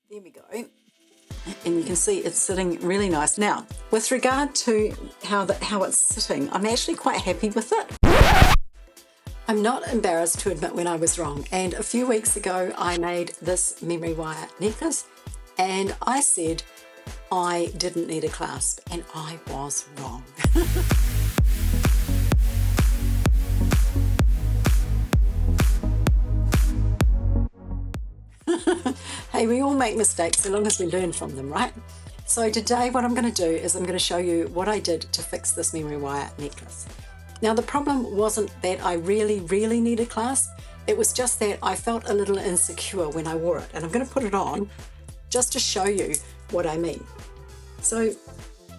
There we go. And you can see it's sitting really nice. Now, with regard to how it's sitting, I'm actually quite happy with it. I'm not embarrassed to admit when I was wrong. And a few weeks ago, I made this memory wire necklace and I said I didn't need a clasp, and I was wrong. Hey, we all make mistakes so long as we learn from them, right? So today what I'm going to do is I'm going to show you what I did to fix this memory wire necklace. Now the problem wasn't that I really need a clasp, it was just that I felt a little insecure when I wore it, and I'm going to put it on just to show you what I mean. So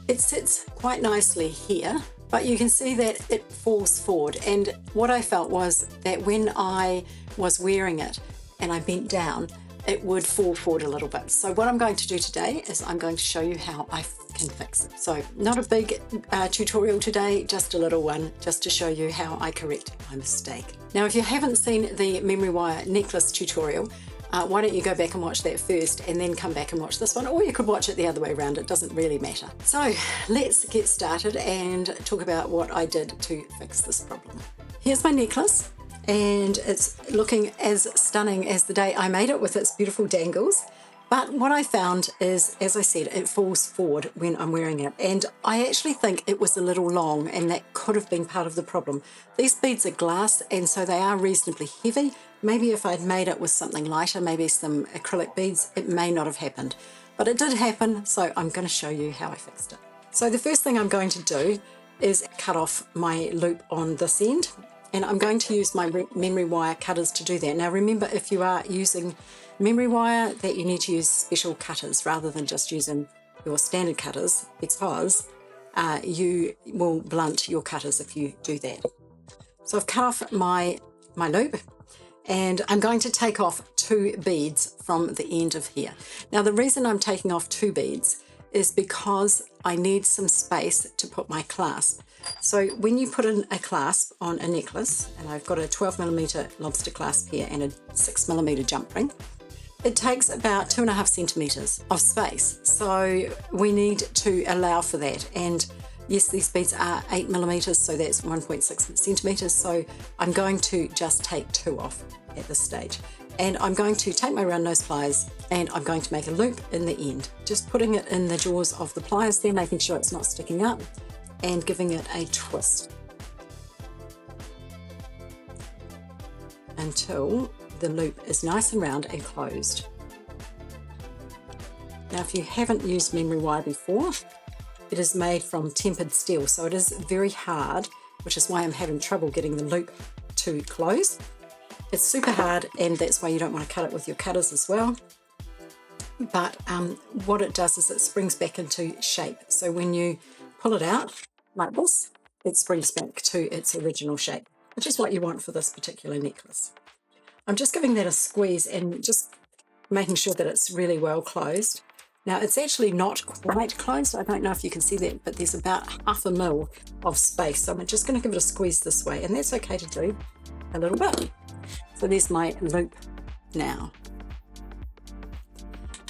it sits quite nicely here, but you can see that it falls forward, and what I felt was that when I was wearing it and I bent down, it would fall forward a little bit. So what I'm going to do today is I'm going to show you how I can fix it. So not a big tutorial today, just a little one, just to show you how I correct my mistake. Now, if you haven't seen the memory wire necklace tutorial, why don't you go back and watch that first and then come back and watch this one, or you could watch it the other way around, it doesn't really matter. So let's get started and talk about what I did to fix this problem. Here's my necklace, and it's looking as stunning as the day I made it with its beautiful dangles. But what I found is, as I said, it falls forward when I'm wearing it, and I actually think it was a little long, and that could have been part of the problem. These beads are glass, and so they are reasonably heavy. Maybe if I'd made it with something lighter, maybe some acrylic beads, it may not have happened. But it did happen, so I'm going to show you how I fixed it. So the first thing I'm going to do is cut off my loop on this end, and I'm going to use my memory wire cutters to do that. Now remember, if you are using memory wire, that you need to use special cutters rather than just using your standard cutters, because you will blunt your cutters if you do that. So I've cut off my loop, and I'm going to take off 2 beads from the end of here. Now the reason I'm taking off 2 beads is because I need some space to put my clasp. So when you put in a clasp on a necklace, and I've got a 12mm lobster clasp here and a 6mm jump ring, it takes about 2.5 centimeters of space. So we need to allow for that. And yes, these beads are 8mm, so that's 1.6 centimeters. So I'm going to just take 2 off at this stage. And I'm going to take my round nose pliers and I'm going to make a loop in the end. Just putting it in the jaws of the pliers there, making sure it's not sticking up, and giving it a twist until the loop is nice and round and closed. Now if you haven't used memory wire before, it is made from tempered steel, so it is very hard, which is why I'm having trouble getting the loop to close. It's super hard, and that's why you don't want to cut it with your cutters as well. But what it does is it springs back into shape. So when you pull it out like this, it springs back to its original shape, which is what you want for this particular necklace. I'm just giving that a squeeze and just making sure that it's really well closed. Now it's actually not quite closed, I don't know if you can see that, but there's about 0.5 mil of space. So I'm just going to give it a squeeze this way, and that's okay to do a little bit. So there's my loop now.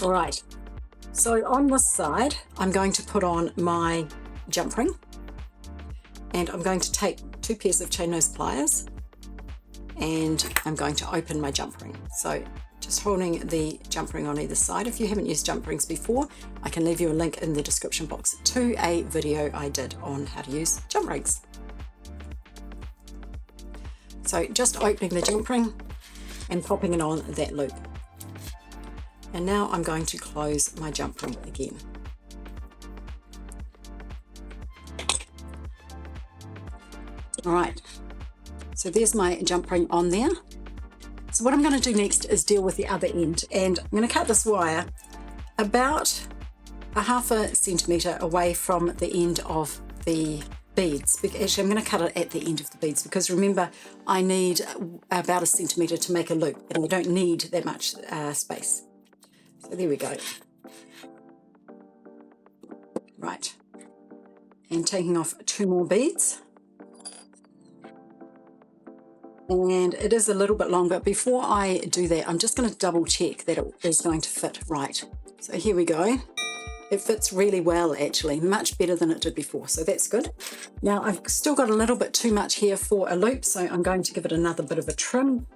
All right, so on this side, I'm going to put on my jump ring, and I'm going to take 2 pairs of chain nose pliers, and I'm going to open my jump ring. So just holding the jump ring on either side. If you haven't used jump rings before, I can leave you a link in the description box to a video I did on how to use jump rings. So just opening the jump ring and popping it on that loop. And now I'm going to close my jump ring again. All right, so there's my jump ring on there. So what I'm going to do next is deal with the other end, and I'm going to cut this wire about 0.5 centimeter away from the end of the beads. Actually, I'm going to cut it at the end of the beads, because remember, I need about 1 centimeter to make a loop, and I don't need that much space. So there we go. Right, and taking off 2 more beads. And it is a little bit long, but before I do that, I'm just going to double check that it is going to fit right. So here we go. It fits really well, actually, much better than it did before, so that's good. Now I've still got a little bit too much here for a loop, so I'm going to give it another bit of a trim.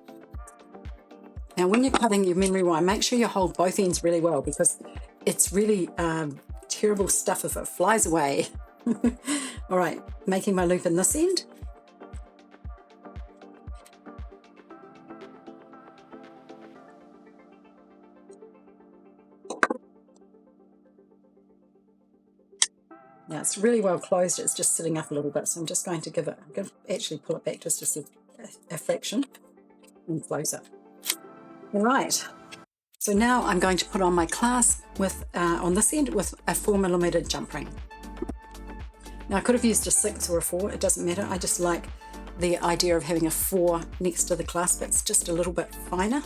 Now when you're cutting your memory wire, make sure you hold both ends really well, because it's really terrible stuff if it flies away. All right, making my loop in this end. Now it's really well closed, it's just sitting up a little bit, so I'm just going to actually pull it back just a fraction and close it. All right, so now I'm going to put on my clasp with on this end with a 4mm jump ring. Now I could have used a 6 or a 4, it doesn't matter. I just like the idea of having a 4 next to the clasp. It's just a little bit finer.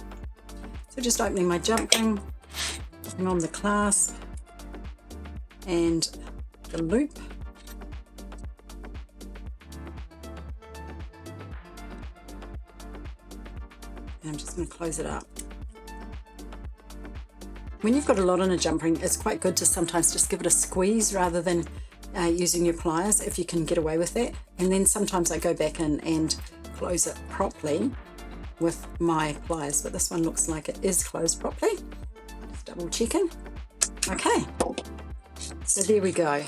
So just opening my jump ring, putting on the clasp and the loop. And I'm just going to close it up. When you've got a lot on a jump ring, it's quite good to sometimes just give it a squeeze rather than using your pliers, if you can get away with that. And then sometimes I go back in and close it properly with my pliers, but this one looks like it is closed properly. Just double checking. Okay, so there we go.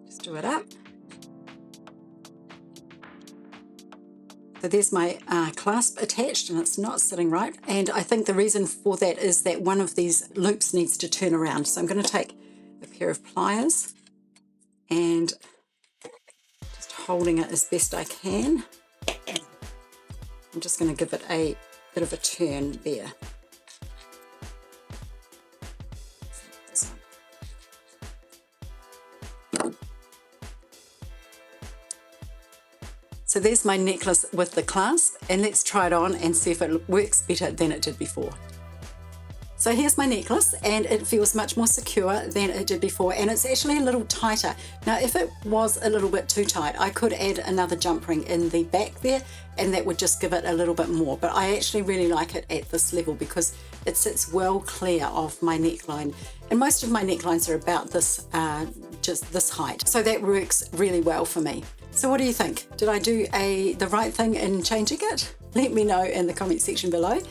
Just do it up. So there's my clasp attached, and it's not sitting right. And I think the reason for that is that one of these loops needs to turn around. So I'm going to take a pair of pliers and just holding it as best I can. I'm just going to give it a bit of a turn there. So there's my necklace with the clasp, and let's try it on and see if it works better than it did before. So here's my necklace, and it feels much more secure than it did before, and it's actually a little tighter. Now if it was a little bit too tight, I could add another jump ring in the back there, and that would just give it a little bit more, but I actually really like it at this level because it sits well clear of my neckline, and most of my necklines are about this, just this height, so that works really well for me. So what do you think? Did I do the right thing in changing it? Let me know in the comment section below.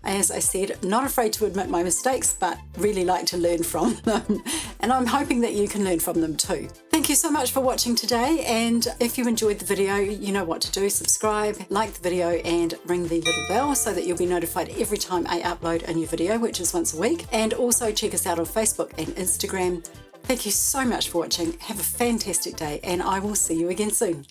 As I said, not afraid to admit my mistakes, but really like to learn from them. And I'm hoping that you can learn from them too. Thank you so much for watching today. And if you enjoyed the video, you know what to do. Subscribe, like the video, and ring the little bell so that you'll be notified every time I upload a new video, which is once a week. And also check us out on Facebook and Instagram. Thank you so much for watching. Have a fantastic day, and I will see you again soon.